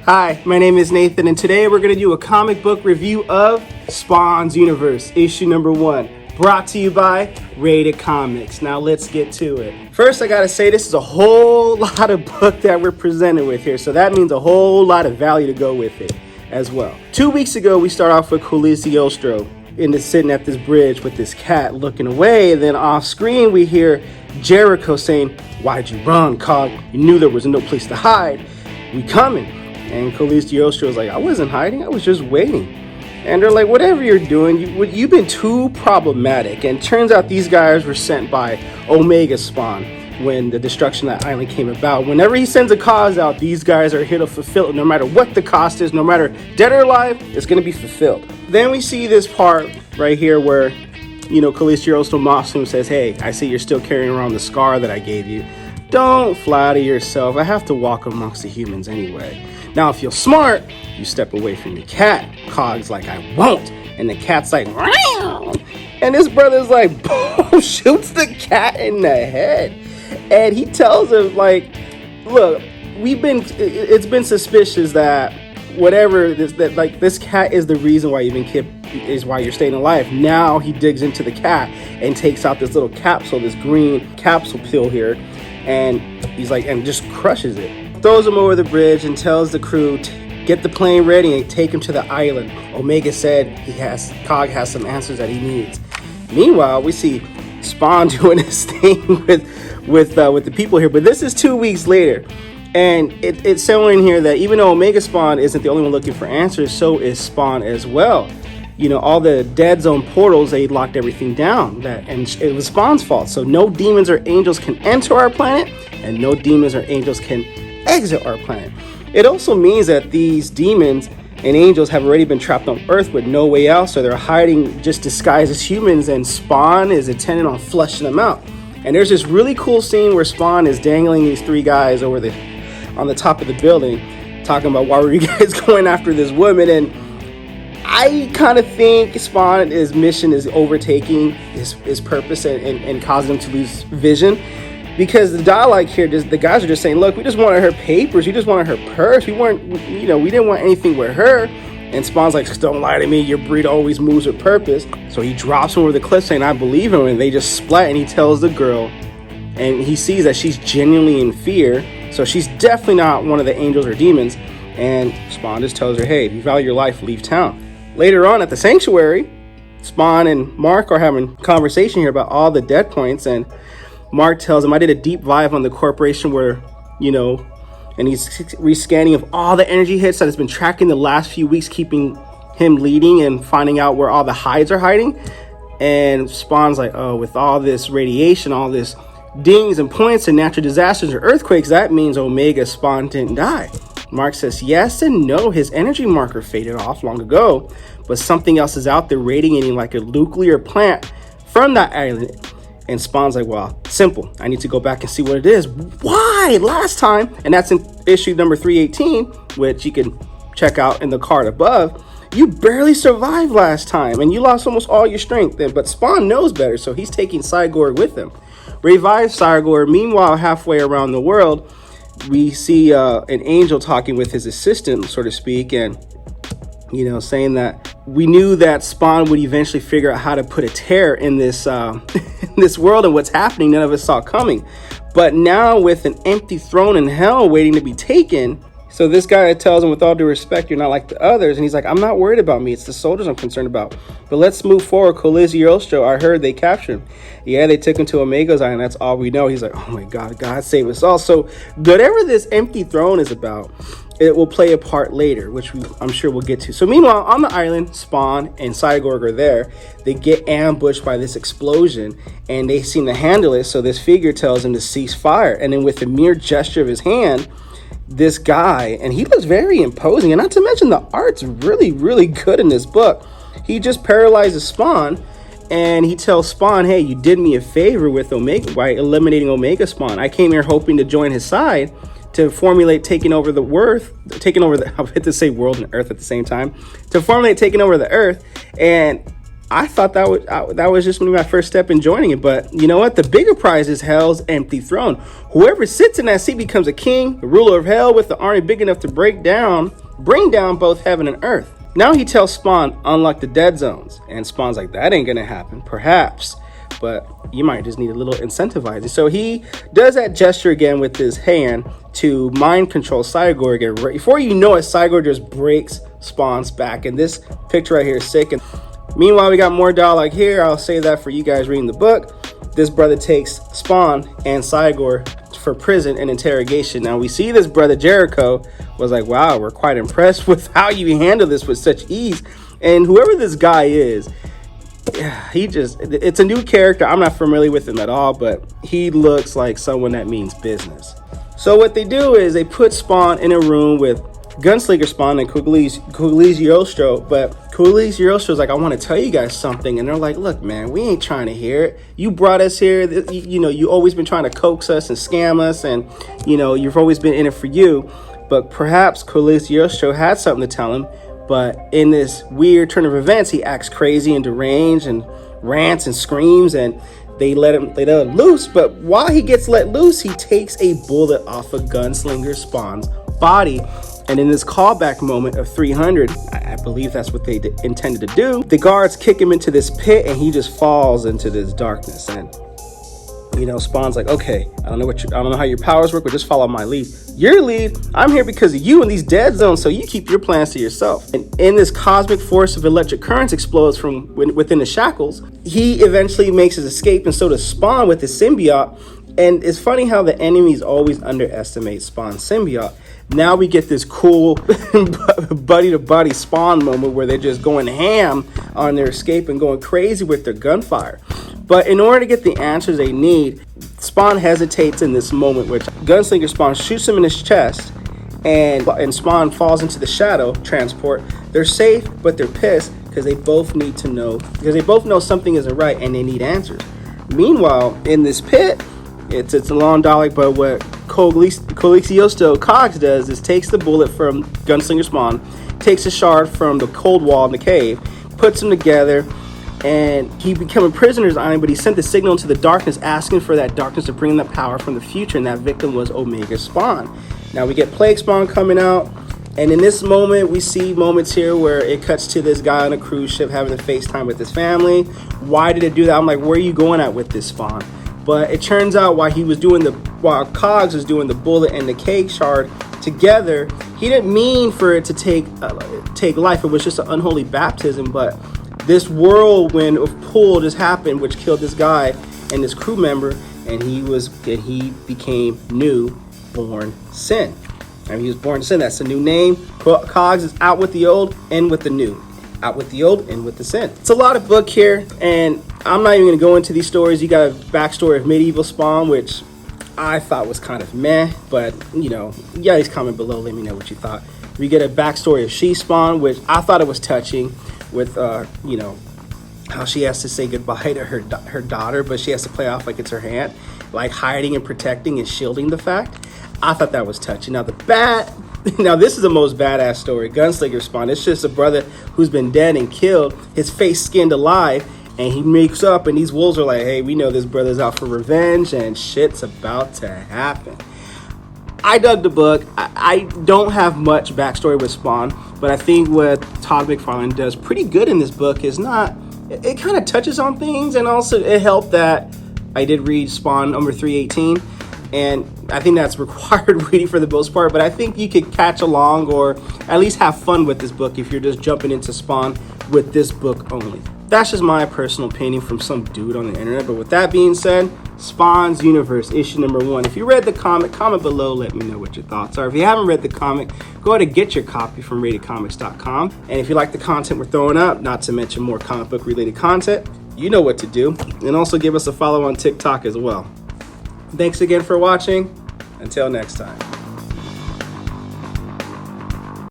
Hi, my name is Nathan, and today we're going to do a comic book review of Spawn's Universe, issue number 1, brought to you by RatedComics. Now let's get to it. First, I gotta say this is a whole lot of book that we're presented with here, so that means a whole lot of value to go with it as well. 2 weeks ago, we start off with Cagliostro sitting at this bridge with this cat looking away, and then off screen we hear Jericho saying, "Why'd you run, Cog? You knew there was no place to hide. We coming." And Cagliostro was like, "I wasn't hiding, I was just waiting." And they're like, "Whatever you're doing, you've been too problematic." And turns out these guys were sent by Omega Spawn when the destruction of that island came about. Whenever he sends a cause out, these guys are here to fulfill it. No matter what the cost is, no matter dead or alive, it's going to be fulfilled. Then we see this part right here where, Cagliostro mocks him and says, "Hey, I see you're still carrying around the scar that I gave you. Don't flatter yourself. I have to walk amongst the humans anyway. Now, if you're smart, you step away from the cat." Cog's like, "I won't." And the cat's like, "Meow." And his brother's like, boom, shoots the cat in the head. And he tells him, like, "Look, it's been suspicious that whatever this cat is the reason why is why you're staying alive." Now he digs into the cat and takes out this little capsule, this green capsule pill here. And he's like, and just crushes it. Throws him over the bridge and tells the crew to get the plane ready and take him to the island. Omega said Cog has some answers that he needs. Meanwhile, we see Spawn doing his thing with the people here, but this is 2 weeks later, and it's showing here that even though Omega Spawn isn't the only one looking for answers, so is Spawn as well. All the dead zone portals, they locked everything down, and it was Spawn's fault. So no demons or angels can enter our planet, and no demons or angels can exit our planet. It also means that these demons and angels have already been trapped on Earth with no way out, so they're hiding just disguised as humans, and Spawn is intending on flushing them out. And there's this really cool scene where Spawn is dangling these 3 guys on the top of the building, talking about, "Why were you guys going after this woman?" And I kind of think Spawn's mission is overtaking his purpose and causing him to lose vision. Because the dialogue here, the guys are just saying, "Look, we just wanted her papers. We just wanted her purse. We didn't want anything with her." And Spawn's like, "Don't lie to me. Your breed always moves with purpose." So he drops him over the cliff saying, "I believe him." And they just splat, and he tells the girl, and he sees that she's genuinely in fear. So she's definitely not one of the angels or demons. And Spawn just tells her, "Hey, if you value your life, leave town." Later on at the sanctuary, Spawn and Mark are having a conversation here about all the dead points, and Mark tells him, "I did a deep dive on the corporation where, and he's rescanning of all the energy hits that has been tracking the last few weeks, keeping him leading and finding out where all the hides are hiding." And Spawn's like, "Oh, with all this radiation, all this dings and points and natural disasters or earthquakes, that means Omega Spawn didn't die." Mark says yes and no. His energy marker faded off long ago, but something else is out there radiating like a nuclear plant from that island. And Spawn's like, "Well, simple. I need to go back and see what it is." Why? Last time, and that's in issue number 318, which you can check out in the card above, you barely survived last time, and you lost almost all your strength. But Spawn knows better, so he's taking Cygor with him. Revives Cygor. Meanwhile, halfway around the world, we see an angel talking with his assistant, so to speak, and saying that we knew that Spawn would eventually figure out how to put a tear in this in this world, and what's happening none of us saw coming. But now with an empty throne in hell waiting to be taken, so this guy tells him, "With all due respect, you're not like the others." And he's like, "I'm not worried about me. It's the soldiers I'm concerned about. But let's move forward. Cagliostro, I heard they captured him." "Yeah, they took him to Omega's Island. That's all we know." He's like, "Oh my God, God save us all." So whatever this empty throne is about, it will play a part later, which I'm sure we'll get to. So meanwhile, on the island, Spawn and Cygor are there. They get ambushed by this explosion, and they seem to handle it. So this figure tells them to cease fire. And then with a mere gesture of his hand, this guy, and he looks very imposing, and not to mention the art's really, really good in this book. He just paralyzes Spawn, and he tells Spawn, "Hey, you did me a favor with Omega by eliminating Omega Spawn. I came here hoping to join his side to formulate taking over the I hate to say world and Earth at the same time, to formulate taking over the Earth, and I thought that was just gonna be my first step in joining it. But you know what? The bigger prize is Hell's empty throne. Whoever sits in that seat becomes a king, the ruler of Hell, with the army big enough to bring down both heaven and earth. Now he tells Spawn, unlock the dead zones. And Spawn's like, that ain't gonna happen, perhaps. But you might just need a little incentivizing. So he does that gesture again with his hand to mind control Cygor again. Before you know it, Cygor just breaks Spawn's back. And this picture right here is sick. And meanwhile, we got more dialogue here. I'll say that for you guys reading the book. This brother takes Spawn and Cygor for prison and interrogation. Now we see this brother Jericho was like, wow, we're quite impressed with how you handle this with such ease. And whoever this guy is, it's a new character. I'm not familiar with him at all, but he looks like someone that means business. So what they do is they put Spawn in a room with Gunslinger Spawn and Cogliziostro, but Cogliziostro's like, I want to tell you guys something. And they're like, look, man, we ain't trying to hear it. You brought us here. You know, you always been trying to coax us and scam us, and, you know, you've always been in it for you. But perhaps Cogliziostro had something to tell him. But in this weird turn of events, he acts crazy and deranged and rants and screams, and they let him loose. But while he gets let loose, he takes a bullet off of Gunslinger Spawn's body. And in this callback moment of 300, I believe that's what they intended to do, the guards kick him into this pit and he just falls into this darkness. And, you know, Spawn's like, okay, I don't know how your powers work, but just follow my lead. Your lead? I'm here because of you in these dead zones, so you keep your plans to yourself. And in this cosmic force of electric currents explodes from within the shackles, he eventually makes his escape, and so does Spawn with his symbiote. And it's funny how the enemies always underestimate Spawn's symbiote. Now we get this cool buddy-to-buddy Spawn moment where they're just going ham on their escape and going crazy with their gunfire. But in order to get the answers they need, Spawn hesitates in this moment, which Gunslinger Spawn shoots him in his chest, and Spawn falls into the shadow transport. They're safe, but they're pissed because they both know something isn't right and they need answers. Meanwhile, in this pit, it's a long dialogue, but what Cogliziostro Cogs does is takes the bullet from Gunslinger Spawn, takes a shard from the cold wall in the cave, puts them together, and he became a prisoner's island, but he sent the signal into the darkness, asking for that darkness to bring the power from the future, and that victim was Omega Spawn. Now we get Plague Spawn coming out, and in this moment, we see moments here where it cuts to this guy on a cruise ship having a FaceTime with his family. Why did it do that? I'm like, where are you going at with this, Spawn? But it turns out while Cogs was doing the bullet and the cake shard together, he didn't mean for it to take life. It was just an unholy baptism, but this whirlwind of pull just happened, which killed this guy and this crew member, and he became new born sin. And he was born sin. That's the new name. Cogs is out with the old, in with the new. Out with the old, in with the sin. It's a lot of book here, and I'm not even going to go into these stories. You got a backstory of medieval Spawn, which I thought was kind of meh, but, you know, yeah, guys comment below, let me know what you thought. We get a backstory of She Spawn, which I thought it was touching, with, you know, how she has to say goodbye to her daughter, but she has to play off like it's her aunt, like hiding and protecting and shielding the fact. I thought that was touching. Now this is the most badass story. Gunslinger Spawn. It's just a brother who's been dead and killed, his face skinned alive, and he makes up, and these wolves are like, hey, we know this brother's out for revenge, and shit's about to happen. I dug the book. I don't have much backstory with Spawn, but I think what TODD McFARLANE does pretty good in this book is it kind of touches on things, and also it helped that I did read Spawn number 318, and I think that's required reading for the most part, but I think you could catch along or at least have fun with this book if you're just jumping into Spawn with this book only. That's just my personal opinion from some dude on the internet. But with that being said, Spawn's Universe, issue number 1. If you read the comic, comment below, let me know what your thoughts are. If you haven't read the comic, go ahead and get your copy from RatedComics.com. And if you like the content we're throwing up, not to mention more comic book related content, you know what to do. And also give us a follow on TikTok as well. Thanks again for watching. Until next time.